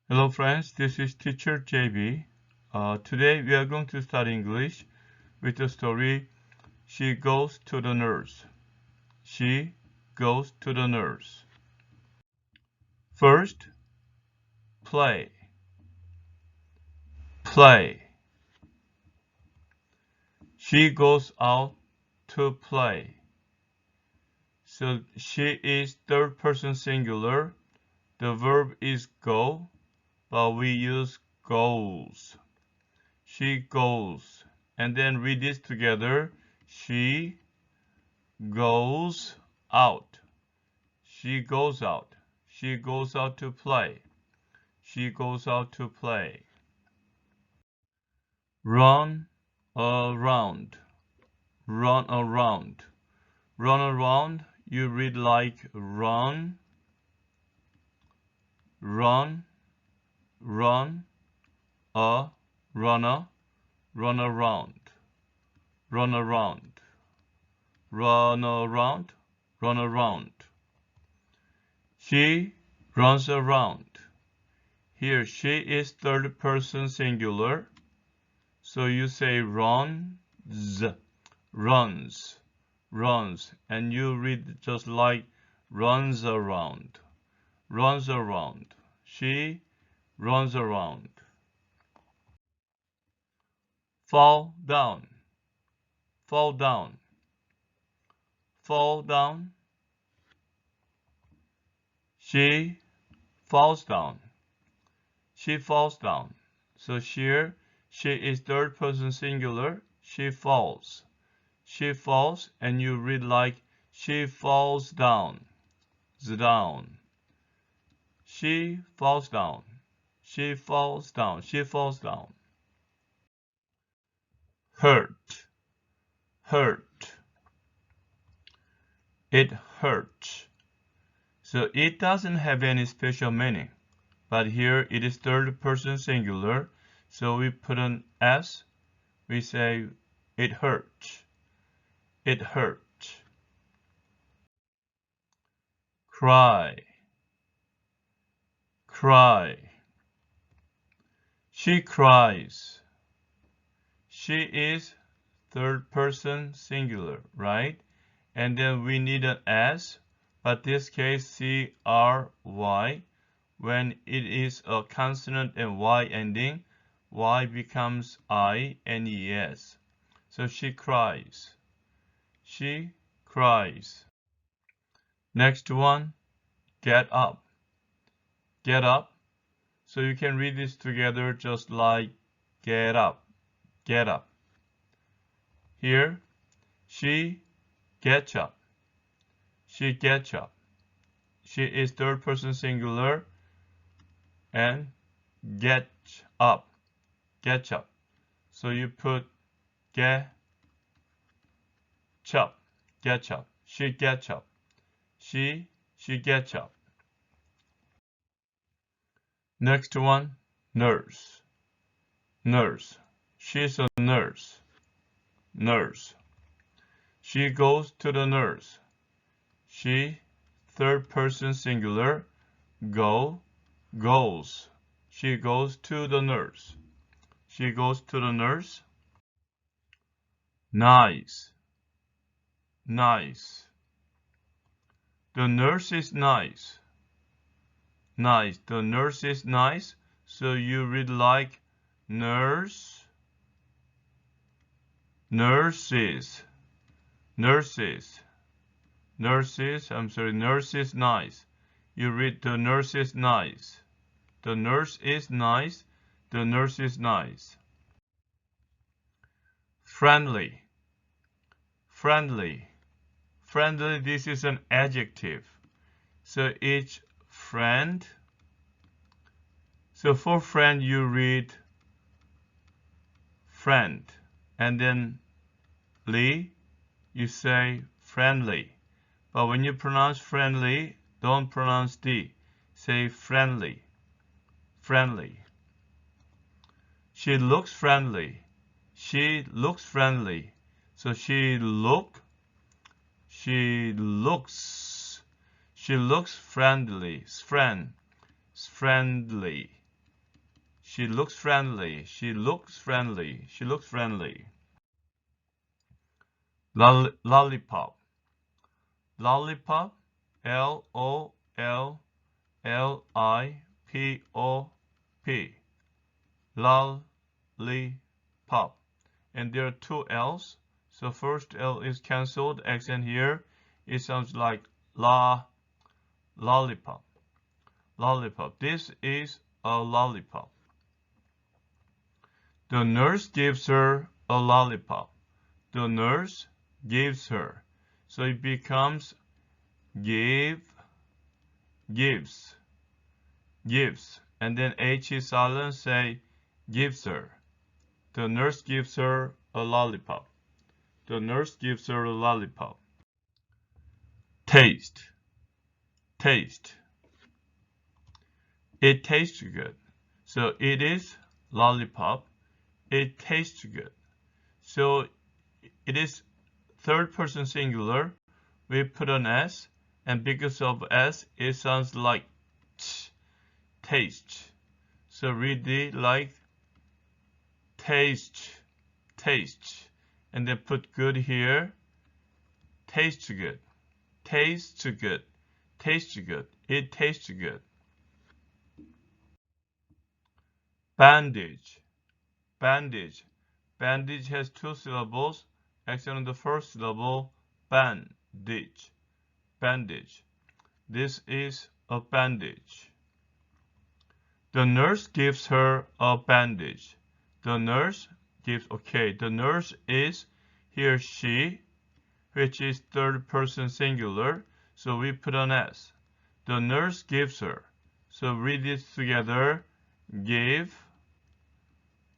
Hello friends, this is teacher JB. Today we are going to study English with the story She Goes to the Nurse. She goes to the nurse. First, play. Play. She goes out to play. So she is third person singular. The verb is go, but we use goes. She goes. And then read this together. She goes out. She goes out. She goes out to play. She goes out to play. Run around. Run around. Run around. You read like run, run, run, a runner, run around, run around, run around, run around. She runs around. Here, she is third person singular. So you say runs, runs, runs, and you read just like runs around, runs around. She runs around. Fall down, fall down, fall down. She falls down. She falls down. So here, she is third person singular. She falls. She falls, and you read like she falls down. Down. She falls down. She falls down. She falls down. Hurt. Hurt. It hurts. So it doesn't have any special meaning. But here it is third person singular. So we put an S. We say it hurts. It hurts. Cry. Cry. She cries. She is third person singular, right? And then we need an S, but this case C-R-Y. When it is a consonant and Y ending, Y becomes I-N-E-S. So she cries. She cries. Next one, get up. Get up. So you can read this together just like get up. Get up. Here, she gets up. She gets up. She is third person singular and get up. Get up. So you put get up. Get up. She gets up. She gets up. Next one, nurse. Nurse. She's a nurse. Nurse. She goes to the nurse. She, third person singular, go, goes. She goes to the nurse. She goes to the nurse. Nice. Nice. The nurse is nice. Nice. The nurse is nice. So you read like nurse, nurses, nurses, nurses. Nurse is nice. You read the nurse is nice. The nurse is nice. The nurse is nice. Friendly. Friendly. Friendly, this is an adjective. So each friend. So for friend, you read friend. And then Lee, you say friendly. But when you pronounce friendly, don't pronounce D. Say friendly. Friendly. She looks friendly. She looks friendly. So she looks friendly. Friendly. She looks friendly. She looks friendly. She looks friendly. Lollipop. Lollipop. Lollipop. Lollipop. And there are two L's. So first L is cancelled. Accent here. It sounds like lollipop. Lollipop. This is a lollipop. The nurse gives her a lollipop. The nurse gives her. So it becomes gives. And then H is silent, say gives her. The nurse gives her a lollipop. The nurse gives her a lollipop. Taste. It tastes good. So it is lollipop. It tastes good. So it is third person singular. We put an S, and because of S, it sounds like taste. So read it like taste, and then put good here. Tastes good. It tastes good. Bandage. Bandage has two syllables. Accent on the first syllable. Bandage. This is a bandage. The nurse gives her a bandage. The nurse is here she, which is third person singular, so we put an S. The nurse gives her. So read this together.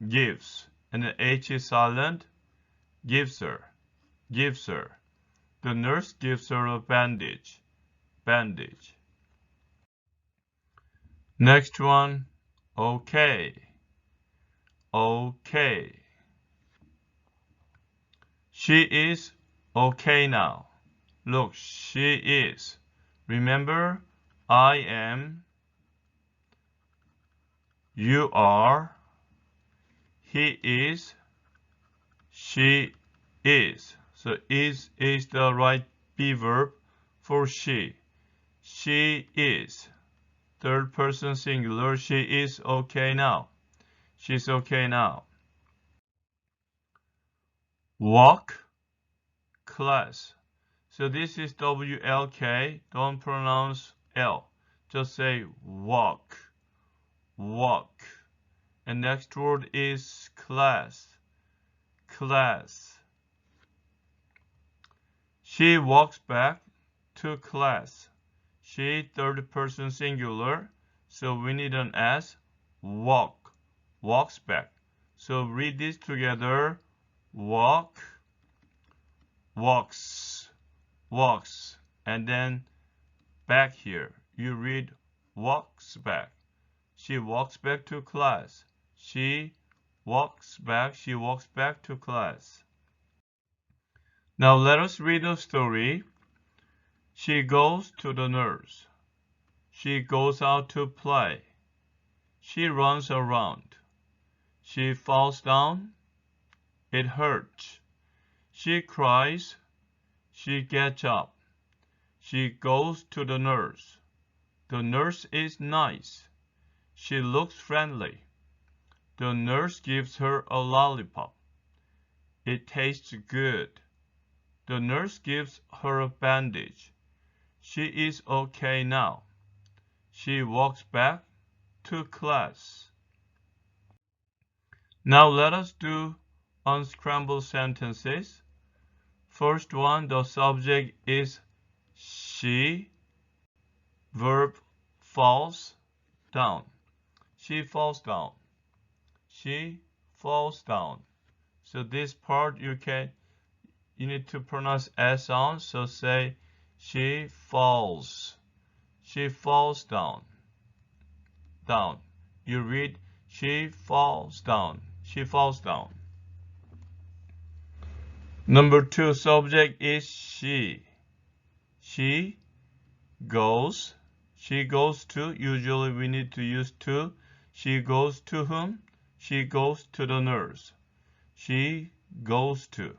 Gives, and the H is silent. Gives her. The nurse gives her a bandage. Next one, okay. She is okay now. Look, she is. Remember, I am, you are, he is, she is. So is the right be verb for she. She is. Third person singular. She is okay now. She's okay now. Walk, class. So this is WLK. Don't pronounce L. Just say walk. And next word is class. She walks back to class. She, third person singular. So we need an S. Walks back. So read this together. Walks. And then back here. You read walks back. She walks back to class. She walks back to class. Now let us read the story. She goes to the nurse. She goes out to play. She runs around. She falls down. It hurts. She cries. She gets up. She goes to the nurse. The nurse is nice. She looks friendly. The nurse gives her a lollipop. It tastes good. The nurse gives her a bandage. She is okay now. She walks back to class. Now let us do unscrambled sentences. First one, the subject is she. Verb falls down. She falls down. So this part you need to pronounce S sound. So say she falls down. You read she falls down. Number two, subject is she. She goes to, usually we need to use to. She goes to whom? She goes to the nurse. She goes to.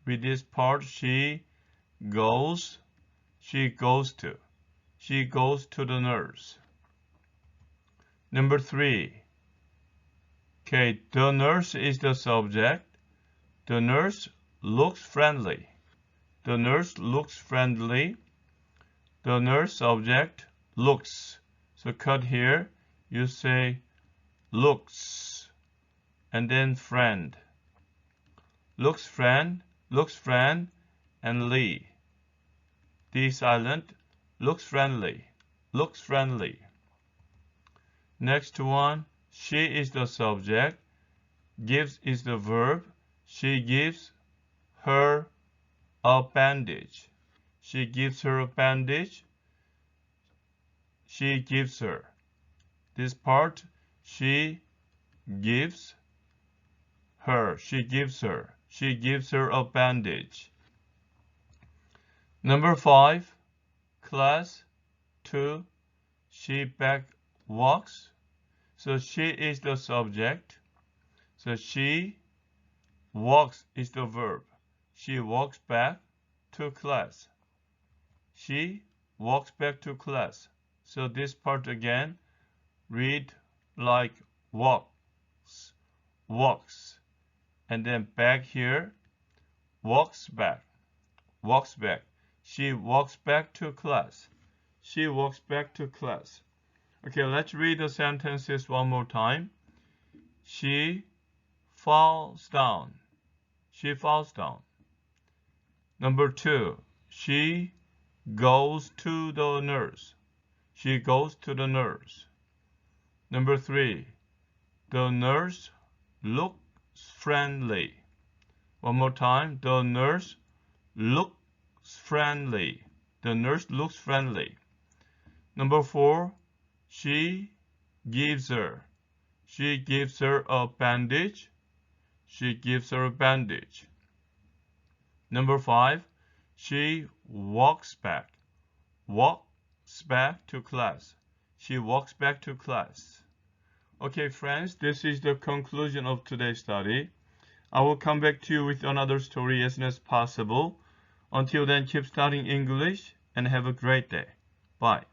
With this part, she goes to. She goes to the nurse. Number 3. Okay, the nurse is the subject. The nurse looks friendly. The nurse looks friendly. The nurse subject looks. So cut here. You say looks. And then friend. Looks friend, and Lee. D silent. Looks friendly. Looks friendly. Next one. She is the subject. Gives is the verb. She gives her a bandage. She gives her a bandage. She gives her. This part, she gives her. She gives her. She gives her a bandage. Number 5, class 2, she back walks. So she is the subject. So she walks is the verb. She walks back to class. She walks back to class. So this part again, read like walks, walks. And then back here, walks back, walks back. She walks back to class. She walks back to class. Okay, let's read the sentences one more time. She falls down. She falls down. Number 2, she goes to the nurse. She goes to the nurse. Number 3, the nurse looks friendly. One more time. The nurse looks friendly. The nurse looks friendly. Number 4, she gives her. She gives her a bandage. She gives her a bandage. Number 5, she walks back. Walks back to class. She walks back to class. Okay, friends, this is the conclusion of today's study. I will come back to you with another story as soon as possible. Until then, keep studying English and have a great day. Bye.